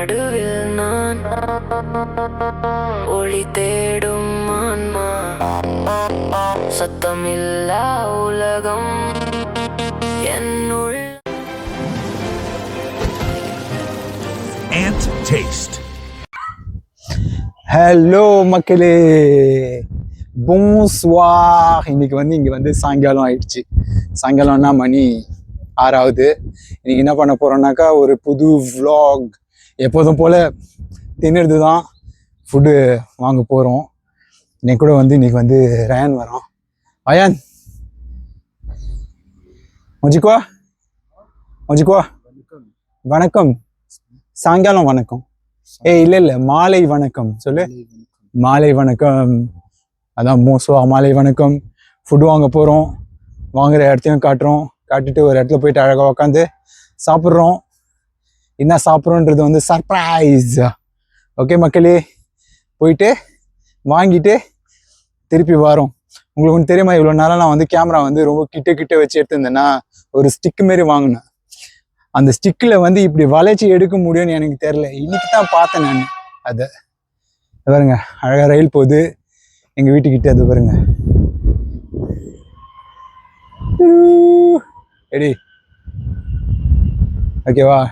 நடுவில் நான் ஒளி தேடும் ஆன்மா சத்தமில்லா உலகம் என்னுள் Ant Taste. ஹலோ மக்களே, போன்ஸ்வார். இன்னைக்கு வந்து இங்கே வந்து சாயங்காலம் ஆயிடுச்சு. சாயங்காலம்னா மணி 6 ஆகுது. இன்னைக்கு என்ன பண்ண போகிறோம்னாக்கா ஒரு புது vlog. எப்போதும் போல் தின்னுறது தான் ஃபுட்டு வாங்க போகிறோம். இன்னைக்கு கூட வந்து இன்னைக்கு வந்து ரயான் வரோம். அயான் மொஜிக்குவா மொஜிக்குவா வணக்கம். சாயங்காலம் வணக்கம். இல்லை மாலை வணக்கம் சொல்லு. மாலை வணக்கம். அதான் மோசோ மாலை வணக்கம். ஃபுட்டு வாங்க போகிறோம். வாங்குற இடத்தையும் காட்டுறோம். காட்டிட்டு ஒரு இடத்துல போயிட்டு அழகாக உட்காந்து சாப்பிட்றோம். என்ன சாப்பிட்றோன்றது வந்து சர்ப்ரைஸ். ஓகே மக்களே, போயிட்டு வாங்கிட்டு திருப்பி வரோம். உங்களுக்கு ஒன்று தெரியுமா, இவ்வளோ நேரம் நான் வந்து கேமரா வந்து ரொம்ப கிட்ட வச்சு எடுத்திருந்தேன்னா ஒரு ஸ்டிக் மாரி வாங்கினேன். அந்த ஸ்டிக்கில் வந்து இப்படி வளைச்சி எடுக்க முடியும்னு எனக்கு தெரியல. இன்னைக்கு தான் பார்த்தேன் நான் அதை. பாருங்க, அழகாக ரயில் போகுது எங்கள் வீட்டுக்கிட்ட. அது பாருங்க. எடி ஓகேவா?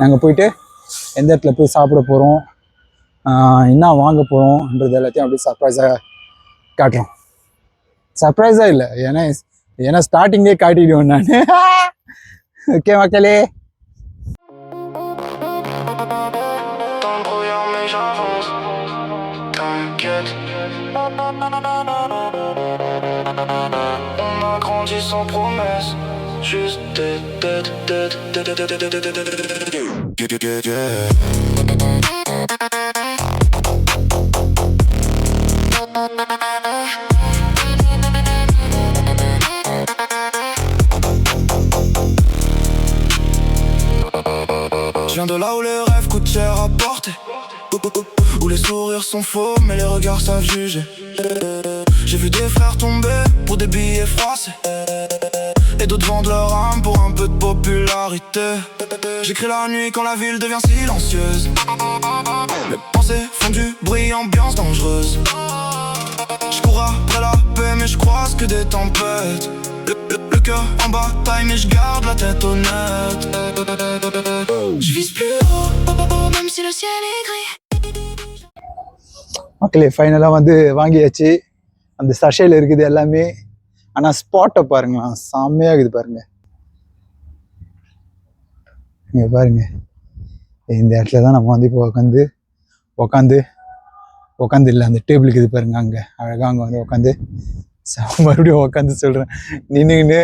நாங்கள் போயிட்டு எந்த இடத்துல போய் சாப்பிட போகிறோம், என்ன வாங்க போகிறோம்ன்றது எல்லாத்தையும் அப்படியே சர்ப்ரைஸாக காட்டுறோம். சர்ப்ரைஸாக இல்லை, ஏன்னா ஸ்டார்டிங்கே காட்டிடுவேன் நான். ஓகே மக்களே. Sans promesse, juste Je viens de là où les rêves coûtent cher à porter, où les sourires sont faux mais les regards savent juger. J'ai vu des frères tomber pour des billets froissés et d'autres vendent leur âme pour un peu de popularité. J'écris la nuit quand la ville devient silencieuse. Mes pensées font du bruit, ambiance dangereuse. Je cours après la paix mais je croise que des tempêtes. Le cœur en bataille mais je garde la tête honnête. Je vise plus haut, même si le ciel est gris. மக்களே, ஃபைனலாக வந்து வாங்கியாச்சு. அந்த சஷையில் இருக்குது எல்லாமே. ஆனால் ஸ்பாட்டை பாருங்களா, செம்மையாக இருக்குது பாருங்க. இங்கே பாருங்க, இந்த இடத்துல தான் நம்ம வந்து இப்போ உட்காந்து இல்லை, அந்த டேபிளுக்கு இது பாருங்க. அங்கே அழகாக அங்கே வந்து உட்காந்து மறுபடியும் உட்காந்து சொல்கிறேன், நின்றுன்னு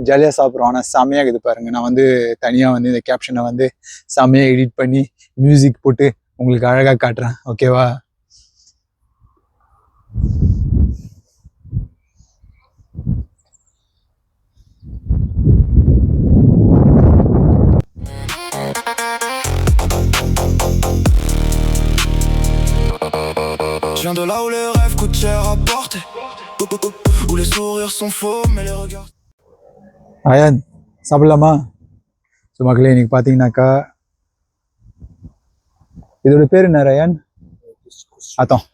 ஜாலியாக சாப்பிட்றோம். ஆனால் செம்மையாக இருக்குது பாருங்க. நான் வந்து தனியாக வந்து இந்த கேப்ஷனை வந்து செம்மையாக எடிட் பண்ணி மியூசிக் போட்டு உங்களுக்கு அழகாக காட்டுறேன். ஓகேவா? Je viens de là où les rêves coûtent cher à porter, où les sourires sont faux mais les regards. அயான் சாப்பிடலாமா? ஸோ மக்களே, இன்னைக்கு பார்த்தீங்கன்னாக்கா இதோட பேர் என்ன ரயான்? அதான்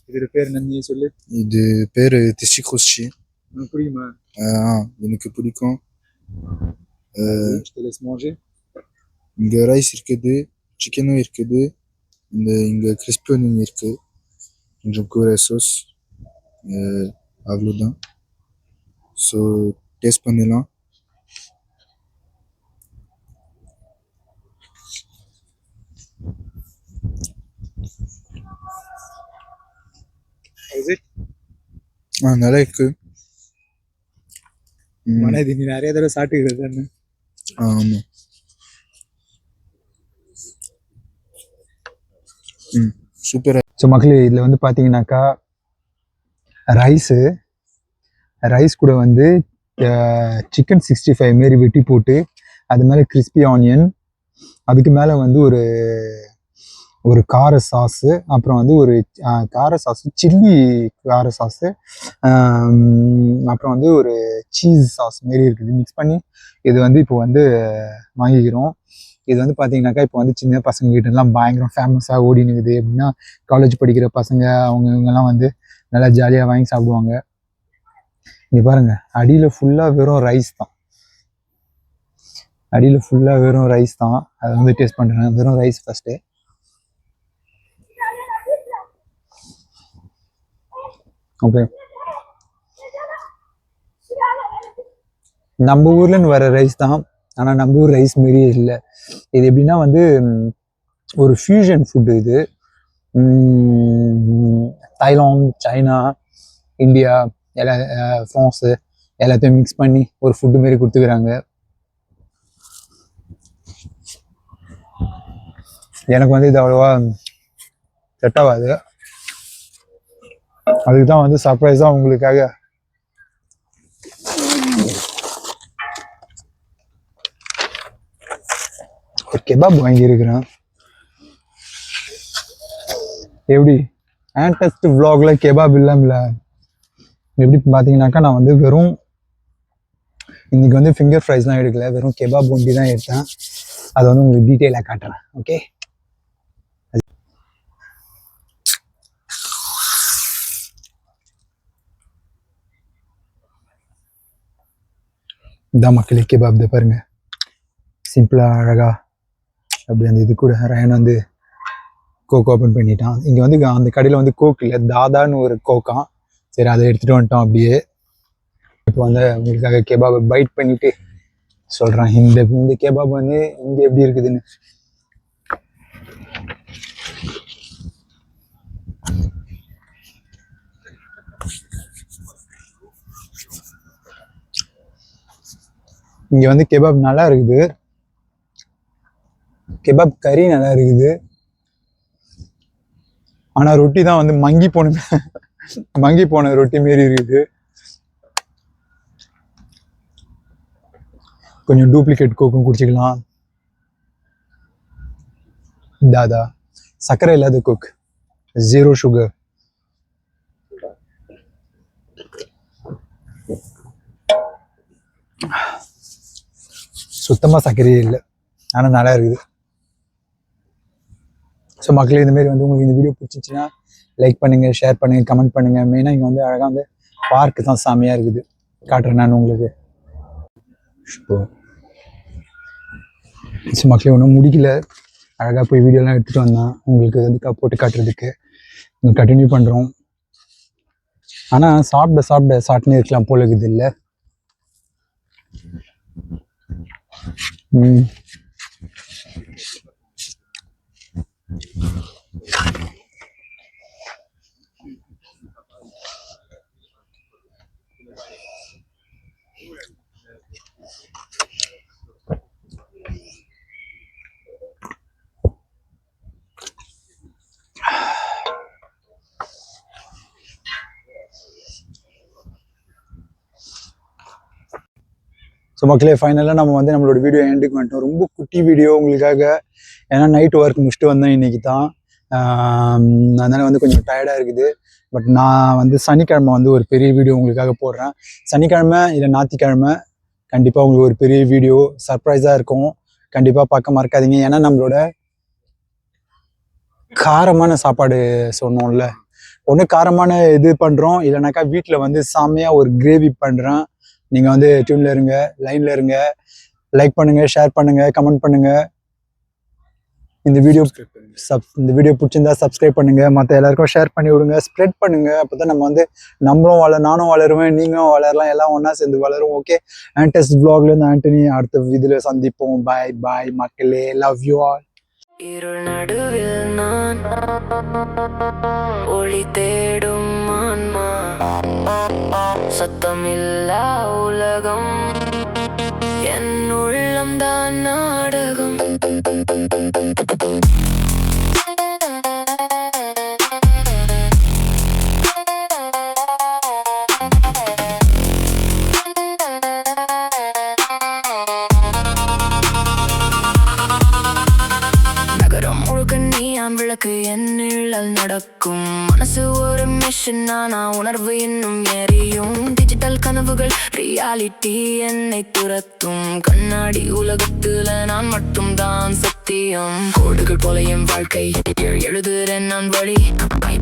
இதோட பேர் என்ன, நீ சொல்லு. இது பேர் திஷி குஷி. புரியுமா? எனக்கு பிடிக்கும். manger. இங்கே ரைஸ் இருக்குது, சிக்கனும் இருக்குது, இங்கே கிறிஸ்பி ஒனியன் இருக்கு, கொஞ்சம் கூரை சோஸ், அவ்வளோதான். ஸோ டேஸ்ட் பண்ணலாம். நல்லா இருக்கு. மனது நீ நிறைய தடவை சாப்பிட்டுக்கிறது. ஆமாம். சூப்பராக. ஸோ மக்களே, இதில் வந்து பார்த்தீங்கன்னாக்கா ரைஸ் கூட வந்து சிக்கன் 65 மாரி வெட்டி போட்டு அது மேலே கிறிஸ்பி ஆனியன், அதுக்கு மேலே வந்து ஒரு ஒரு கார சாஸு, அப்புறம் வந்து ஒரு கார சாஸு, சில்லி கார சாஸு, அப்புறம் வந்து ஒரு சீஸ் சாஸ் மாரி இருக்குது. மிக்ஸ் பண்ணி இது வந்து இப்போ வந்து வாங்கிக்கிறோம். இது வந்து பார்த்தீங்கன்னாக்கா இப்போ வந்து சின்ன பசங்ககிட்டலாம் பயங்கரம் ஃபேமஸாக ஓடினுக்குது. எப்படின்னா காலேஜ் படிக்கிற பசங்க அவங்க இவங்கெல்லாம் வந்து நல்லா ஜாலியாக வாங்கி சாப்பிடுவாங்க. இங்கே பாருங்கள், அடியில் ஃபுல்லாக வெறும் ரைஸ் தான். அடியில் ஃபுல்லாக வெறும் ரைஸ் தான். அதை வந்து டேஸ்ட் பண்ணுறேன். வெறும் ரைஸ் ஃபஸ்ட்டு. ஓகே, நம்ம ஊர்லன்னு வர ரைஸ் தான், ஆனால் நம்ம ஊர் ரைஸ் மாரியே இல்லை. இது எப்படின்னா வந்து ஒரு ஃபியூஷன் ஃபுட்டு இது. தாய்லாந்து, சைனா, இந்தியா, ஃப்ரான்ஸு எல்லாத்தையும் மிக்ஸ் பண்ணி ஒரு ஃபுட்டு மாரி கொடுத்துக்கிறாங்க. எனக்கு வந்து இது அவ்வளோவா செட் ஆகாது. அதுக்கு தான் வந்து சர்ப்ரைஸாக உங்களுக்காக ஒரு கெபாப் வாங்கியிருக்கிறேன். எப்படி ஆன்டெஸ்ட் vlogல கெபாப் இல்லாமல எப்படி பார்த்தீங்கன்னாக்கா, நான் வந்து வெறும் இன்னைக்கு வந்து ஃபிங்கர் ஃப்ரைஸ்லாம் எடுக்கல, வெறும் கெபாப் ஒண்டி தான் எடுத்தேன். அதை வந்து உங்களுக்கு டீட்டெயிலாக காட்டுறேன். ஓகே, இந்த மக்களே கெபாப் தான் பாருங்க, சிம்பிளாக அழகாக அப்படி. அந்த இது கூட ரயன் வந்து கோக் ஓப்பன் பண்ணிட்டான். இங்கே வந்து அந்த கடையில் வந்து கோக் இல்லை, தாதான்னு ஒரு கோக்கான். சரி, அதை எடுத்துகிட்டு வந்துட்டோம் அப்படியே. இப்போ வந்து உங்களுக்காக கெபாபை பைட் பண்ணிட்டு சொல்கிறேன் இந்த கெபாப் வந்து இங்கே எப்படி இருக்குதுன்னு. இங்கே வந்து கெபாப் நல்லா இருக்குது, கெபாப் கறி நல்லா இருக்குது. ஆனால் ரொட்டி தான் வந்து மங்கி போன ரொட்டி மாரி இருக்குது. கொஞ்சம் டூப்ளிகேட் கோக்கும் குடிச்சிக்கலாம். தாதா சர்க்கரை இல்லாத கோக், 0 சுகர். சுத்தமாக சர்க்கரையே இல்லை, ஆனால் நல்லா இருக்குது. ஸோ மக்களே, இந்தமாரி வந்து உங்களுக்கு இந்த வீடியோ பிடிச்சிச்சின்னா லைக் பண்ணுங்கள், ஷேர் பண்ணுங்கள், கமெண்ட் பண்ணுங்கள். மெயினாக இங்கே வந்து அழகாக வந்து பார்க்கு தான் செமையாக இருக்குது. காட்டுறேன் நான் உங்களுக்கு. ஸோ மக்களே, ஒன்றும் முடிக்கல, அழகாக போய் வீடியோலாம் எடுத்துகிட்டு வந்தேன் உங்களுக்கு வந்து போட்டு காட்டுறதுக்கு. கண்டினியூ பண்ணுறோம். ஆனால் சாப்பிட்டே இருக்கலாம் போல இருக்குது இல்லை? ஸோ மக்களே, ஃபைனலாக நம்ம வந்து நம்மளோட வீடியோ எண்டுக்கு வந்துட்டோம். ரொம்ப குட்டி வீடியோ உங்களுக்காக, ஏன்னா நைட் ஒர்க் முடிச்சுட்டு வந்தேன் இன்னைக்கு தான். அதனால் வந்து கொஞ்சம் டயர்டாக இருக்குது. பட் நான் வந்து சனிக்கிழமை வந்து ஒரு பெரிய வீடியோ உங்களுக்காக போடுறேன். சனிக்கிழமை இல்லை ஞாயிற்றுக்கிழமை கண்டிப்பாக உங்களுக்கு ஒரு பெரிய வீடியோ சர்ப்ரைஸாக இருக்கும். கண்டிப்பாக பார்க்க மறக்காதீங்க. ஏன்னா நம்மளோட காரமான சாப்பாடு சொன்னோம்ல, ஒன்று காரமான இது பண்ணுறோம், இல்லைனாக்கா வீட்டில் வந்து செம்மையாக ஒரு கிரேவி பண்ணுறேன். நீங்கள் வந்து டியூனில் இருங்க, லைனில் இருங்க. லைக் பண்ணுங்கள், ஷேர் பண்ணுங்கள், கமெண்ட் பண்ணுங்கள். இந்த வீடியோ பிடிச்சிருந்தா சப்ஸ்கிரைப் பண்ணுங்கள். மற்ற எல்லாருக்கும் ஷேர் பண்ணி விடுங்க, ஸ்ப்ரெட் பண்ணுங்கள். அப்போ தான் நம்ம வந்து நானும் வளருவேன், நீங்களும் வளரலாம், எல்லாம் ஒன்றா சேர்ந்து வளரும். ஓகே, ஆன்டெஸ்ட் vlogலேருந்து ஆண்டனி. அடுத்த இதில் சந்திப்போம். பாய் பாய் மக்களே, லவ் யூ ஆல். இருள் நடுவில் நான் ஒளி தேடும் ஆன்மா, சத்தமில்லா உலகம், என் உள்ளம்தான் நாடகம். நகரம் முழுக்க நீயான் விளக்கு என் நிழல் நடக்கும். மனசு ஒரு மிஷின், ஆனா உணர்வு இன்னும் எரியும். டிஜிட்டல் கனவுகள் ரியாலிட்டி என்னை துரத்தும். கண்ணாடி உலகத்துல நான் மட்டும் தான் சத்தியம். கோடுகள் போல என் வாழ்க்கை எழுதுறேன் நான் வழி.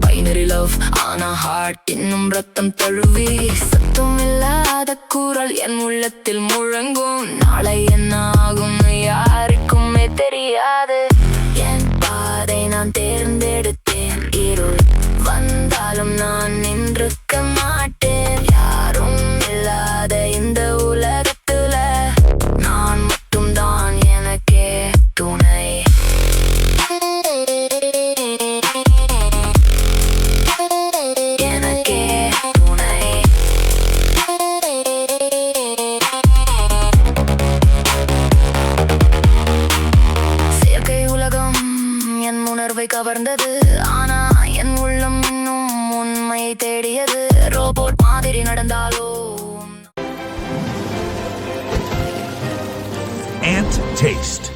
பைனரி லவ் ஆனா ஹார்ட் இன்னும் ரத்தம் தழுவி. சத்தம் இல்லாத குரல் என் உள்ளத்தில் முழங்கும். நாளை என்ன ஆகும் யாருக்குமே தெரியாது. என் பாதை நான் தேர்ந்தெடுத்தேன். இருள் வந்தாலும் நான் நின்றுக்க மாட்டேன். யாரும் இல்லாத இந்த உலகத்துல நான் மட்டும் தான் எனக்கே துணை. எனக்கே துணை. செயற்கை உலகம் என் உணர்வை கவர்ந்தது. ஆனா என் உள்ளம் இன்னும் உண்மையை தேடியது. ரோபோட் மாதிரி நடந்தாலோ Ant Taste.